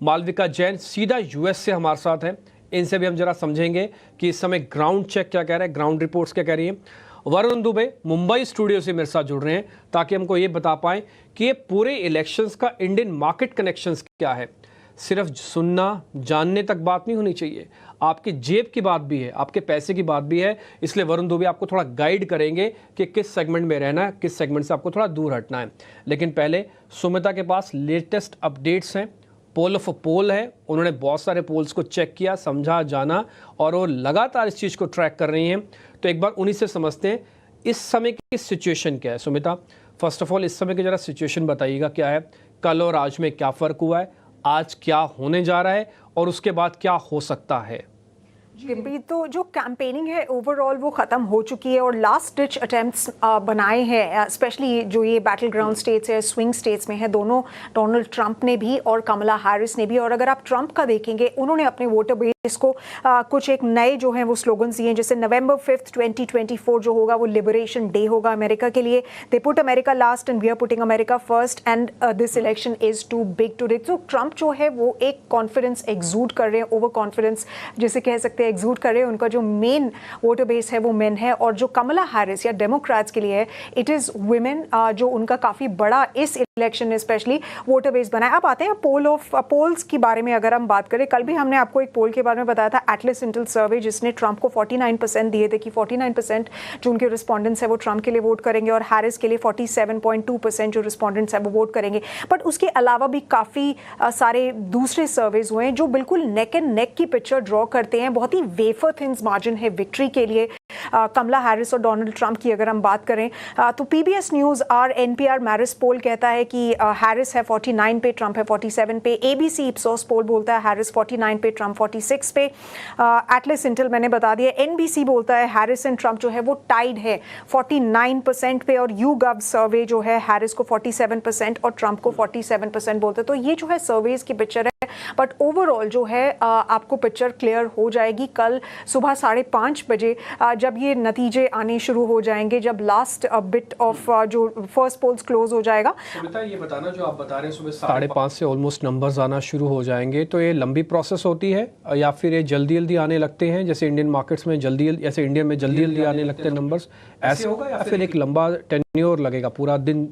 मालविका जैन सीधा यूएस से हमारे साथ हैं। इनसे भी हम जरा समझेंगे कि इस समय ग्राउंड चेक क्या कह रहा है, ग्राउंड रिपोर्ट्स क्या कह रही है। वरुण दुबे मुंबई स्टूडियो से मेरे साथ जुड़ रहे हैं ताकि हमको ये बता पाएं कि ये पूरे इलेक्शंस का इंडियन मार्केट कनेक्शंस क्या है। सिर्फ सुनना जानने तक बात नहीं होनी चाहिए, आपकी जेब की बात भी है, आपके पैसे की बात भी है। इसलिए वरुण दुबे आपको थोड़ा गाइड करेंगे कि किस सेगमेंट में रहना है, किस सेगमेंट से आपको थोड़ा दूर हटना है। लेकिन पहले सुमिता के पास लेटेस्ट अपडेट्स हैं। पोल ऑफ पोल है, उन्होंने बहुत सारे पोल्स को चेक किया, समझा, जाना और वो लगातार इस चीज़ को ट्रैक कर रही हैं। तो एक बार उन्हीं से समझते हैं इस समय की सिचुएशन क्या है। सुमिता, फर्स्ट ऑफ ऑल इस समय की जरा सिचुएशन बताइएगा, क्या है, कल और आज में क्या फ़र्क हुआ है, आज क्या होने जा रहा है और उसके बाद क्या हो सकता है। जी, तो जो कैंपेनिंग है ओवरऑल वो ख़त्म हो चुकी है और लास्ट डिच अटेम्प्ट्स बनाए हैं, स्पेशली जो ये बैटल ग्राउंड स्टेट्स है, स्विंग स्टेट्स में है, दोनों डोनाल्ड ट्रंप ने भी और कमला हैरिस ने भी। और अगर आप ट्रंप का देखेंगे, उन्होंने अपने वोटर बेस को कुछ एक नए जो हैं वो स्लोगन्स दिए हैं, जैसे नवंबर 5, 2024 जो होगा वो लिबरेशन डे होगा अमेरिका के लिए। They put America last and we are putting America first and this election is too big to dick. तो ट्रंप जो है वो एक कॉन्फिडेंस एग्जूड कर रहे हैं, ओवर कॉन्फिडेंस जिसे कह सकते हैं एग्जूड कर रहे हैं। उनका जो मेन वोटर बेस है वो मेन है। और जो कमला हैरिस या डेमोक्रेट्स के लिए है, इट इज़ वुमेन, जो उनका काफ़ी बड़ा इस इलेक्शन में स्पेशली वोटर बेस बना है। अब आते हैं पोल्स की बारे में अगर हम बात करें, कल भी हमने आपको एक पोल के बारे में बताया था, एटलस इंटेल सर्वे, जिसने ट्रंप को 49% दिए थे कि 49% जो उनके रिस्पॉन्डेंट्स है वो ट्रंप के लिए वोट करेंगे और हैरिस के लिए 47.2% जो रिस्पॉन्डेंट्स है वो वोट करेंगे। बट उसके अलावा भी काफ़ी सारे दूसरे सर्वेज हुए हैं जो बिल्कुल नेक एंड नेक की पिक्चर ड्रॉ करते हैं। बहुत ही वेफर थिन्स मार्जिन है विक्ट्री के लिए कमला हैरिस और डोनाल्ड ट्रंप की अगर हम बात करें। तो पीबीएस न्यूज़ एनपीआर मैरिस पोल कहता है कि हैरिस है 49 पे, ट्रंप है 47 पे। एबीसी इप्सोस पोल बोलता है हैरिस 49 पे, ट्रंप 46 पे। एटलस इंटेल मैंने बता दिया। एनबीसी बोलता है हैरिस एंड ट्रंप जो है वो टाइड है 49% पे। और यूगव सर्वे जो है हैरिस को 47% और ट्रंप को 47% बोलते हैं। तो ये जो है सर्वेज की पिक्चर है। बट ओवरऑल जो है आपको पिक्चर क्लियर हो जाएगी कल सुबह 5:30 बजे जब ये नतीजे आने शुरू हो जाएंगे, जब लास्ट बिट ऑफ जो फर्स्ट पोल्स क्लोज हो जाएगा। ये बताना, जो आप बता रहे हैं सुबह 5:30 से ऑलमोस्ट नंबर्स आना शुरू हो जाएंगे, तो ये लंबी प्रोसेस होती है या फिर ये जल्दी जल्दी आने लगते हैं, जैसे इंडियन मार्केट्स में जल्दी, ऐसे इंडियन में जल्दी जल्दी आने लगते हैं नंबर्स, ऐसे होगा या फिर एक लंबा टेन्योर लगेगा, पूरा दिन,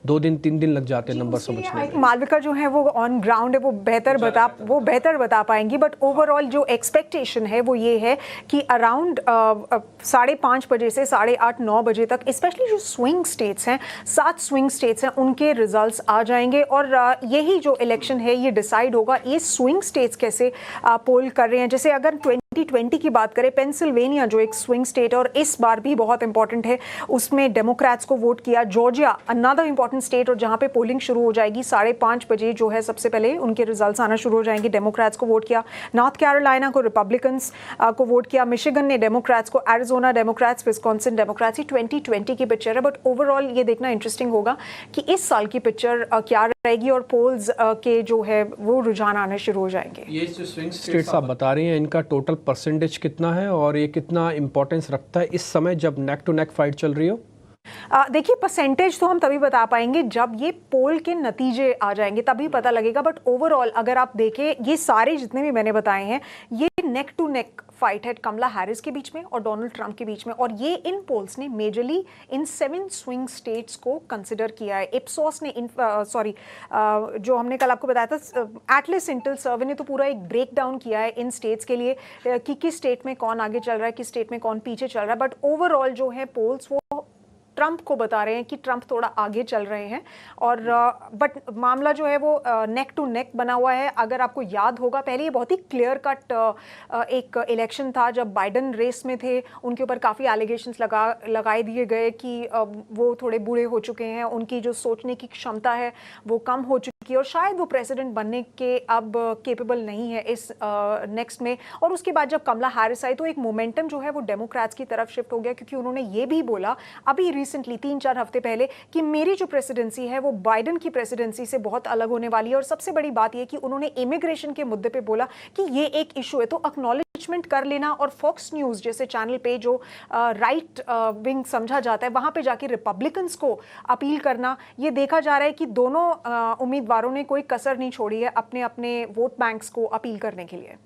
2 दिन 3 दिन लग जाते हैं नंबर समझने में? मालविका जो है वो ऑन ग्राउंड है, वो बेहतर बता पाएंगी। बट ओवरऑल जो एक्सपेक्टेशन है वो ये है कि अराउंड 5:30 बजे से 8:30-9 बजे तक, स्पेशली जो स्विंग स्टेट्स हैं, 7 स्विंग स्टेट्स हैं, उनके रिजल्ट्स आ जाएंगे। और यही जो इलेक्शन है ये डिसाइड होगा ये स्विंग स्टेट्स कैसे पोल कर रहे हैं। जैसे अगर 2020 की बात करें, पेंसिल्वेनिया जो एक स्विंग स्टेट और इस बार भी बहुत इंपॉर्टेंट है, उसमें डेमोक्रेट्स को वोट किया। जॉर्जिया अनदर इंपॉर्टेंट स्टेट, और जहां पे पोलिंग शुरू हो जाएगी 5:30 बजे जो है सबसे पहले उनके रिजल्ट्स आना शुरू हो जाएंगे। डेमोक्रेट्स को वोट किया। नॉर्थ कैरोलिना को रिपब्लिकन्स को वोट किया। मिशिगन ने डेमोक्रेट्स को, एरिजोना डेमोक्रेट्स, विस्कॉन्सिन डेमोक्रेट्स। 2020 की पिक्चर है। बट ओवरऑल ये देखना इंटरेस्टिंग होगा कि इस साल की पिक्चर क्या रहेगी और पोल्स के जो है वो रुझान आने शुरू हो जाएंगे। ये जो स्विंग स्टेट्स आप बता रही हैं, इनका टोटल परसेंटेज कितना है और ये कितना इंपॉर्टेंस रखता है इस समय जब नेक टू नेक फाइट चल रही हो? देखिए, परसेंटेज तो हम तभी बता पाएंगे जब ये पोल के नतीजे आ जाएंगे, तभी पता लगेगा। बट ओवरऑल अगर आप देखें, ये सारे जितने भी मैंने बताए हैं, ये नेक टू नेक फाइट है कमला हैरिस के बीच में और डोनाल्ड ट्रंप के बीच में। और ये इन पोल्स ने मेजरली इन 7 स्विंग स्टेट्स को कंसिडर किया है। इप्सोस ने जो हमने कल आपको बताया था, एटलस इंटेल सर्वे ने तो पूरा एक ब्रेक डाउन किया है इन स्टेट्स के लिए कि किस स्टेट में कौन आगे चल रहा है, किस स्टेट में कौन पीछे चल रहा है। बट ओवरऑल जो है पोल्स वो ट्रंप को बता रहे हैं कि ट्रंप थोड़ा आगे चल रहे हैं। और बट मामला जो है वो नेक टू नेक बना हुआ है। अगर आपको याद होगा, पहले ये बहुत ही क्लियर कट एक इलेक्शन था जब बाइडन रेस में थे। उनके ऊपर काफ़ी एलिगेशंस लगाए दिए गए कि वो थोड़े बूढ़े हो चुके हैं, उनकी जो सोचने की क्षमता है वो कम हो चुकी है और शायद वो प्रेसिडेंट बनने के अब केपेबल नहीं है इस नेक्स्ट में। और उसके बाद जब कमला हैरिस आई तो एक मोमेंटम जो है वो डेमोक्रेट्स की तरफ शिफ्ट हो गया, क्योंकि उन्होंने ये भी बोला अभी रिसेंटली 3-4 हफ्ते पहले कि मेरी जो प्रेसिडेंसी है वो बाइडन की प्रेसिडेंसी से बहुत अलग होने वाली है। और सबसे बड़ी बात यह कि उन्होंने इमिग्रेशन के मुद्दे पे बोला कि ये एक इशू है, तो एक्नॉलेजमेंट कर लेना। और फॉक्स न्यूज़ जैसे चैनल पे जो राइट विंग समझा जाता है, वहां पे जाके रिपब्लिकन्स को अपील करना, ये देखा जा रहा है कि दोनों उम्मीदवार उम्मीदवारों ने कोई कसर नहीं छोड़ी है अपने अपने वोट बैंक्स को अपील करने के लिए।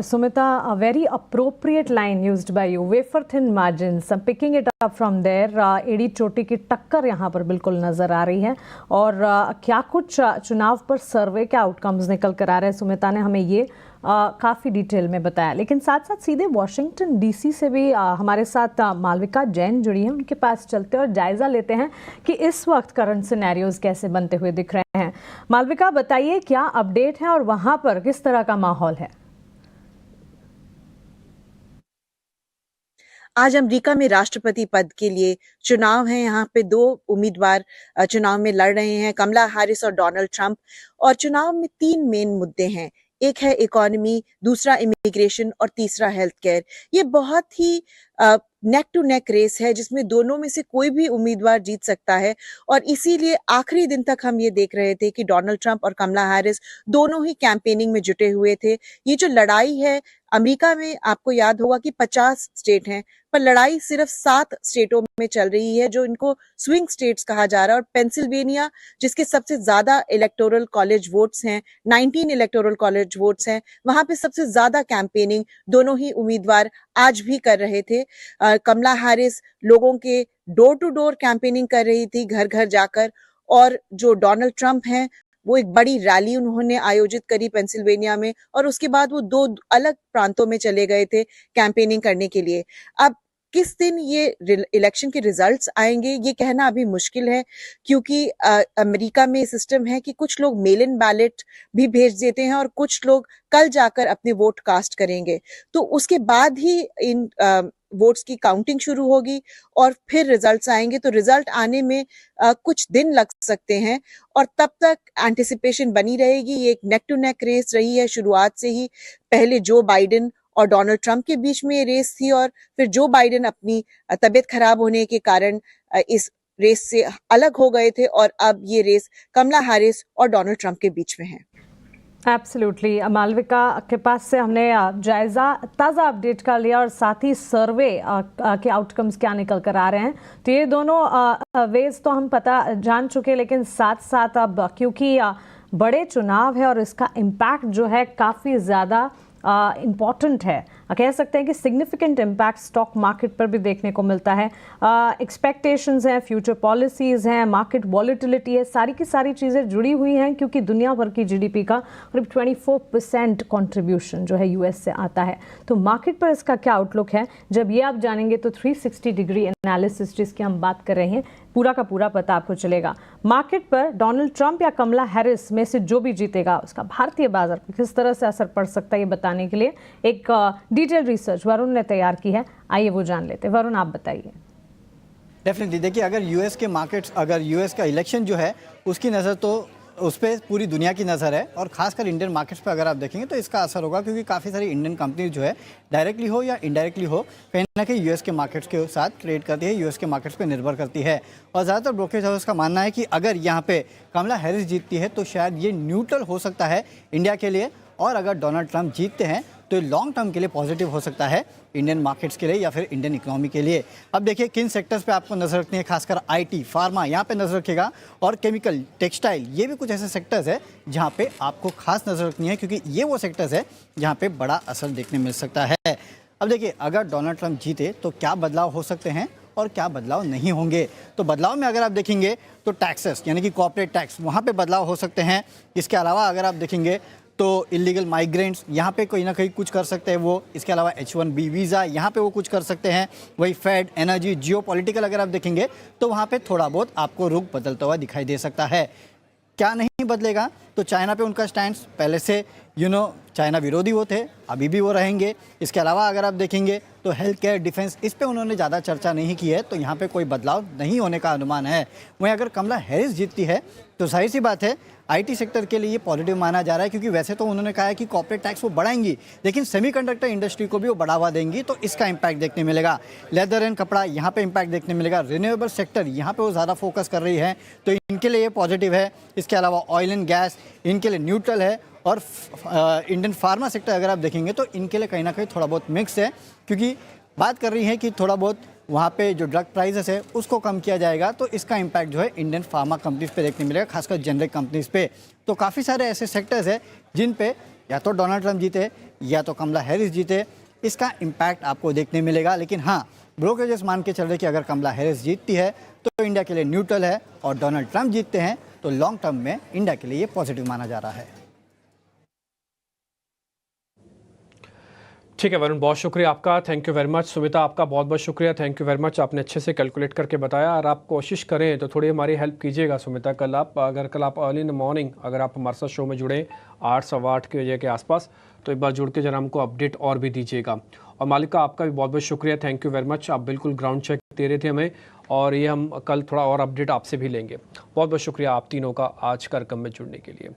Sumita, a very appropriate line used by you. Wafer thin margins. I'm picking it up from there. एड़ी चोटी की टक्कर यहाँ पर बिल्कुल नजर आ रही है। और क्या कुछ चुनाव पर सर्वे के आउटकम्स निकल कर आ रहे हैं, सुमिता ने हमें ये काफ़ी डिटेल में बताया। लेकिन साथ साथ सीधे वॉशिंगटन डीसी से भी हमारे साथ मालविका जैन जुड़ी हैं। उनके पास चलते और जायज़ा लेते हैं कि इस वक्त करंट सिनेरियोज कैसे बनते हुए दिख रहे हैं। मालविका, बताइए क्या अपडेट है और वहाँ पर किस तरह का माहौल है? आज अमेरिका में राष्ट्रपति पद के लिए चुनाव है। यहाँ पे 2 उम्मीदवार चुनाव में लड़ रहे हैं, कमला हैरिस और डोनाल्ड ट्रंप। और चुनाव में 3 मेन मुद्दे हैं। एक है इकोनॉमी, दूसरा इमिग्रेशन और तीसरा हेल्थ केयर। ये बहुत ही नेक टू नेक रेस है जिसमें दोनों में से कोई भी उम्मीदवार जीत सकता है। और इसीलिए आखिरी दिन तक हम ये देख रहे थे कि डोनाल्ड ट्रंप और कमला हैरिस दोनों ही कैंपेनिंग में जुटे हुए थे। ये जो लड़ाई है अमेरिका में, आपको याद होगा कि 50 स्टेट हैं, पर लड़ाई सिर्फ 7 स्टेटों में चल रही है जो इनको स्विंग स्टेट्स कहा जा रहा है। और पेंसिल्वेनिया, जिसके सबसे ज्यादा इलेक्टोरल कॉलेज वोट्स हैं, 19 इलेक्टोरल कॉलेज वोट्स हैं, वहां पे सबसे ज्यादा कैंपेनिंग दोनों ही उम्मीदवार आज भी कर रहे थे। कमला हैरिस लोगों के डोर टू डोर कैंपेनिंग कर रही थी, घर घर जाकर। और जो डोनाल्ड ट्रंप हैं, वो एक बड़ी रैली उन्होंने आयोजित करी पेंसिल्वेनिया में, और उसके बाद वो 2 अलग प्रांतों में चले गए थे कैंपेनिंग करने के लिए। अब किस दिन ये इलेक्शन के रिजल्ट्स आएंगे ये कहना अभी मुश्किल है, क्योंकि अमेरिका में सिस्टम है कि कुछ लोग मेल इन बैलेट भी भेज देते हैं और कुछ लोग कल जाकर अपने वोट कास्ट करेंगे। तो उसके बाद ही इन वोट्स की काउंटिंग शुरू होगी और फिर रिजल्ट्स आएंगे। तो रिजल्ट आने में कुछ दिन लग सकते हैं और तब तक एंटिसिपेशन बनी रहेगी। ये एक नेक टू नेक रेस रही है शुरुआत से ही। पहले जो बाइडेन और डोनाल्ड ट्रंप के बीच में ये रेस थी, और फिर जो बाइडेन अपनी तबीयत खराब होने के कारण इस रेस से अलग हो गए थे, और अब ये रेस कमला हैरिस और डोनाल्ड ट्रंप के बीच में है। एब्सोल्युटली। मालविका के पास से हमने जायज़ा ताज़ा अपडेट कर लिया और साथ ही सर्वे के आउटकम्स क्या निकल कर आ रहे हैं। तो ये दोनों वेज तो हम पता जान चुके, लेकिन साथ साथ अब क्योंकि बड़े चुनाव है और इसका इम्पैक्ट जो है काफ़ी ज़्यादा इम्पॉर्टेंट है, कह सकते हैं कि सिग्निफिकेंट इम्पैक्ट स्टॉक मार्केट पर भी देखने को मिलता है। एक्सपेक्टेशंस हैं, फ्यूचर पॉलिसीज़ हैं, मार्केट वॉलेटिलिटी है, सारी की सारी चीज़ें जुड़ी हुई हैं, क्योंकि दुनिया भर की जीडीपी का करीब 24% कंट्रीब्यूशन जो है यूएस से आता है। तो मार्केट पर इसका क्या आउटलुक है, जब ये आप जानेंगे तो 360 डिग्री एनालिसिस जिसकी हम बात कर रहे हैं पूरा का पूरा पता आपको चलेगा। मार्केट पर डोनाल्ड ट्रंप या कमला हैरिस में से जो भी जीतेगा उसका भारतीय बाजार पर किस तरह से असर पड़ सकता है, ये बताने के लिए एक डिटेल रिसर्च वरुण ने तैयार की है। आइए वो जान लेते हैं। वरुण, आप बताइए। डेफिनेटली देखिए, अगर यूएस के मार्केट्स, अगर यूएस का इलेक्शन जो है उसकी नज़र तो उस पर पूरी दुनिया की नज़र है, और खासकर इंडियन मार्केट्स पर अगर आप देखेंगे तो इसका असर होगा, क्योंकि काफ़ी सारी इंडियन कंपनी जो है डायरेक्टली हो या इनडायरेक्टली हो कहीं ना कहीं यूएस के मार्केट्स के साथ ट्रेड करती है, यूएस के मार्केट्स पर निर्भर करती है। और ज़्यादातर ब्रोकरेज हाउस का मानना है कि अगर यहाँ पे कमला हैरिस जीतती है तो शायद ये न्यूट्रल हो सकता है इंडिया के लिए, और अगर डोनाल्ड ट्रंप जीतते हैं तो लॉन्ग टर्म के लिए पॉजिटिव हो सकता है इंडियन मार्केट्स के लिए या फिर इंडियन इकोनॉमी के लिए। अब देखिए किन सेक्टर्स पे आपको नजर रखनी है, खासकर आईटी, फार्मा यहाँ पे नजर रखिएगा, और केमिकल, टेक्सटाइल, ये भी कुछ ऐसे सेक्टर्स है जहाँ पे आपको खास नजर रखनी है, क्योंकि ये वो सेक्टर्स है जहाँ पे बड़ा असर देखने मिल सकता है। अब देखिए, अगर डोनाल्ड ट्रंप जीते तो क्या बदलाव हो सकते हैं और क्या बदलाव नहीं होंगे। तो बदलाव में अगर आप देखेंगे तो टैक्सेस यानी कि कॉर्पोरेट टैक्स, वहाँ पे बदलाव हो सकते हैं। इसके अलावा अगर आप देखेंगे तो इलीगल माइग्रेंट्स, यहाँ पे कोई ना कहीं कुछ कर सकते हैं वो। इसके अलावा H1B वीज़ा, यहाँ पे वो कुछ कर सकते हैं। वही फेड, एनर्जी, जियोपॉलिटिकल अगर आप देखेंगे तो वहाँ पे थोड़ा बहुत आपको रुख बदलता हुआ दिखाई दे सकता है। क्या नहीं बदलेगा, तो चाइना पे उनका स्टैंड पहले से चाइना विरोधी वो थे, अभी भी वो रहेंगे। इसके अलावा अगर आप देखेंगे तो हेल्थ केयर, डिफेंस, इस पे उन्होंने ज़्यादा चर्चा नहीं की है, तो यहाँ पे कोई बदलाव नहीं होने का अनुमान है। वहीं अगर कमला हैरिस जीतती है तो जाहिर सी बात है आईटी सेक्टर के लिए ये पॉजिटिव माना जा रहा है, क्योंकि वैसे तो उन्होंने कहा है कि कॉर्पोरेट टैक्स वो बढ़ाएंगी, लेकिन सेमीकंडक्टर इंडस्ट्री को भी वो बढ़ावा देंगी, तो इसका इम्पैक्ट देखने मिलेगा। लेदर एंड कपड़ा, यहाँ पे इम्पैक्ट देखने मिलेगा। रिन्यूएबल सेक्टर, यहाँ पे वो ज़्यादा फोकस कर रही है, तो इनके लिए ये पॉजिटिव है। इसके अलावा ऑयल एंड गैस इनके लिए न्यूट्रल है, और इंडियन फार्मा सेक्टर अगर आप देखेंगे तो इनके लिए कहीं ना कहीं थोड़ा बहुत मिक्स है, क्योंकि बात कर रही है कि थोड़ा बहुत वहाँ पे जो ड्रग प्राइसेस है उसको कम किया जाएगा तो इसका इम्पैक्ट जो है इंडियन फार्मा कंपनीज पे देखने मिलेगा, खासकर जेनरिक कंपनीज पे। तो काफ़ी सारे ऐसे सेक्टर्स हैं जिन पे या तो डोनाल्ड ट्रंप जीते या तो कमला हैरिस जीते, इसका इम्पैक्ट आपको देखने मिलेगा। लेकिन हाँ, ब्रोकरेजेस मान के चल रहे कि अगर कमला हैरिस जीतती है तो इंडिया के लिए न्यूट्रल है और डोनाल्ड ट्रंप जीतते हैं तो लॉन्ग टर्म में इंडिया के लिए ये पॉजिटिव माना जा रहा है। ठीक है वरुण, बहुत शुक्रिया आपका, thank you very much. Sumita, आपका बहुत बहुत शुक्रिया, थैंक यू वेरी मच, आपने अच्छे से कैलकुलेट करके बताया। और आप कोशिश करें तो थोड़ी हमारी हेल्प कीजिएगा सुमिता। कल आप अर्ली इन द मॉर्निंग अगर आप हमारे साथ शो में जुड़े 8 सवा 8 के बजे के आसपास, तो एक बार जुड़ के जरा हमको अपडेट और भी दीजिएगा। और मालिका, आपका भी बहुत बहुत शुक्रिया, थैंक यू वेरी मच। आप बिल्कुल ग्राउंड चेक दे रहे थे हमें, और ये हम कल थोड़ा और अपडेट आपसे भी लेंगे। बहुत बहुत शुक्रिया आप तीनों का आज कार्यक्रम में जुड़ने के लिए।